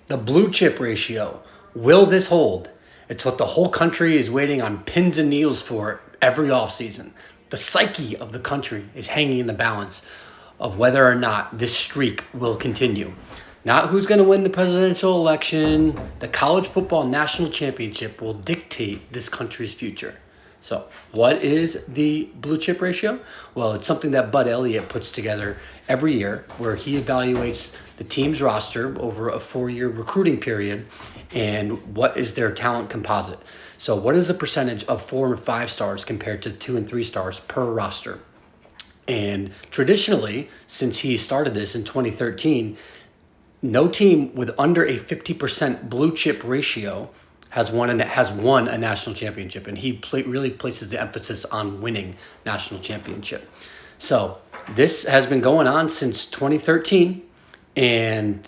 The blue chip ratio. Will this hold? It's what the whole country is waiting on pins and needles for every offseason. The psyche of the country is hanging in the balance of whether or not this streak will continue. Not who's going to win the presidential election. The college football national championship will dictate this country's future. So what is the blue chip ratio? Well, it's something that Bud Elliott puts together every year where he evaluates the team's roster over a 4-year recruiting period and what is their talent composite. So what is the percentage of 4 and 5 stars compared to 2 and 3 stars per roster? And traditionally, since he started this in 2013, no team with under a 50% blue chip ratio has won a national championship, and he really places the emphasis on winning national championship. So this has been going on since 2013, and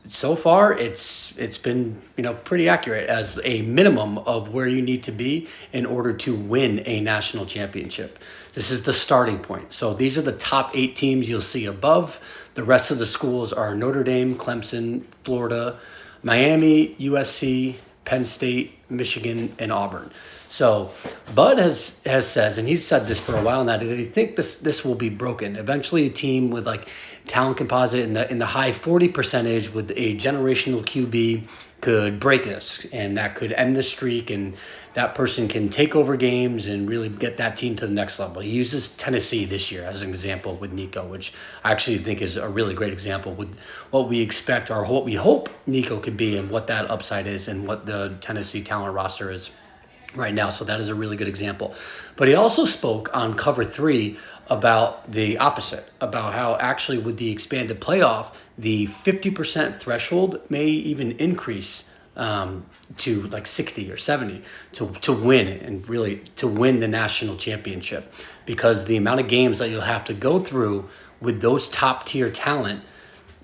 so far it's been pretty accurate as a minimum of where you need to be in order to win a national championship. This is the starting point. So these are the top 8 teams you'll see above. The rest of the schools are Notre Dame, Clemson, Florida, Miami, USC, Penn State, Michigan, and Auburn. So Bud has said, and he's said this for a while now, that they think this will be broken. Eventually, a team with like talent composite in the high 40% with a generational QB could break this, and that could end the streak, and that person can take over games and really get that team to the next level. He uses Tennessee this year as an example with Nico, which I actually think is a really great example with what we expect or what we hope Nico could be and what that upside is and what the Tennessee talent roster is right now. So that is a really good example. But he also spoke on Cover 3 about the opposite, about how actually with the expanded playoff, the 50% threshold may even increase to like 60 or 70 to win and really to win the national championship, because the amount of games that you'll have to go through with those top tier talent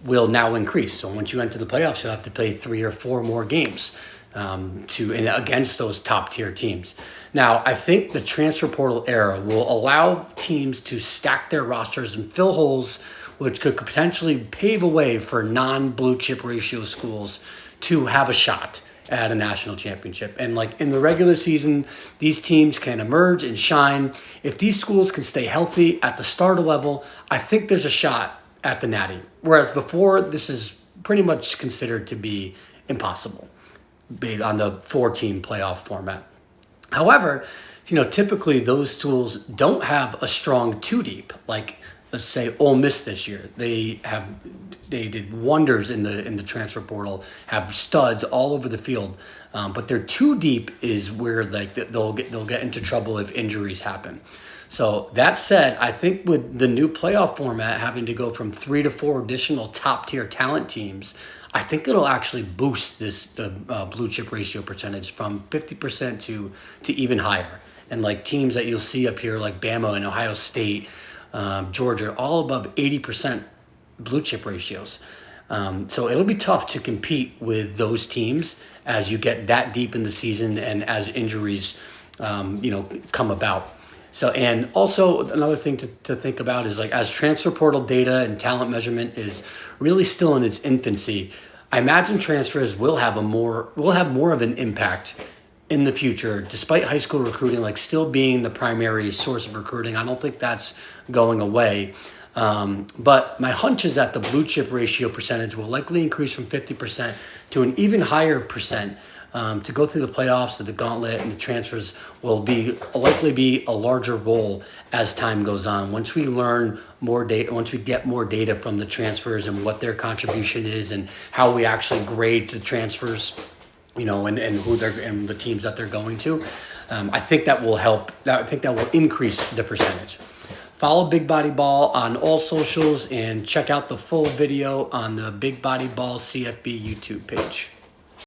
will now increase. So once you enter the playoffs, you'll have to play 3 or 4 more games against those top tier teams. Now, I think the transfer portal era will allow teams to stack their rosters and fill holes, which could potentially pave a way for non-blue chip ratio schools to have a shot at a national championship. And like in the regular season, these teams can emerge and shine. If these schools can stay healthy at the starter level, I think there's a shot at the Natty. Whereas before, this is pretty much considered to be impossible based on the 4-team playoff format. However, typically those schools don't have a strong 2-deep. Like, let's say Ole Miss this year, they did wonders in the transfer portal, have studs all over the field, but their 2-deep is where like they'll get into trouble if injuries happen. So that said, I think with the new playoff format having to go from 3 to 4 additional top tier talent teams, I think it'll actually boost the blue chip ratio percentage from 50% to even higher. And like teams that you'll see up here like Bama and Ohio State, Georgia, all above 80% blue chip ratios. So it'll be tough to compete with those teams as you get that deep in the season and as injuries, come about. So, and also another thing to think about is like as transfer portal data and talent measurement is really still in its infancy, I imagine transfers will have more of an impact in the future, despite high school recruiting like still being the primary source of recruiting. I don't think that's going away. But my hunch is that the blue chip ratio percentage will likely increase from 50% to an even higher percent. To go through the playoffs, the gauntlet, and the transfers will likely be a larger role as time goes on. Once we learn more data, once we get more data from the transfers and what their contribution is and how we actually grade the transfers, and who and the teams that they're going to, I think that will help. I think that will increase the percentage. Follow Big Body Ball on all socials and check out the full video on the Big Body Ball CFB YouTube page.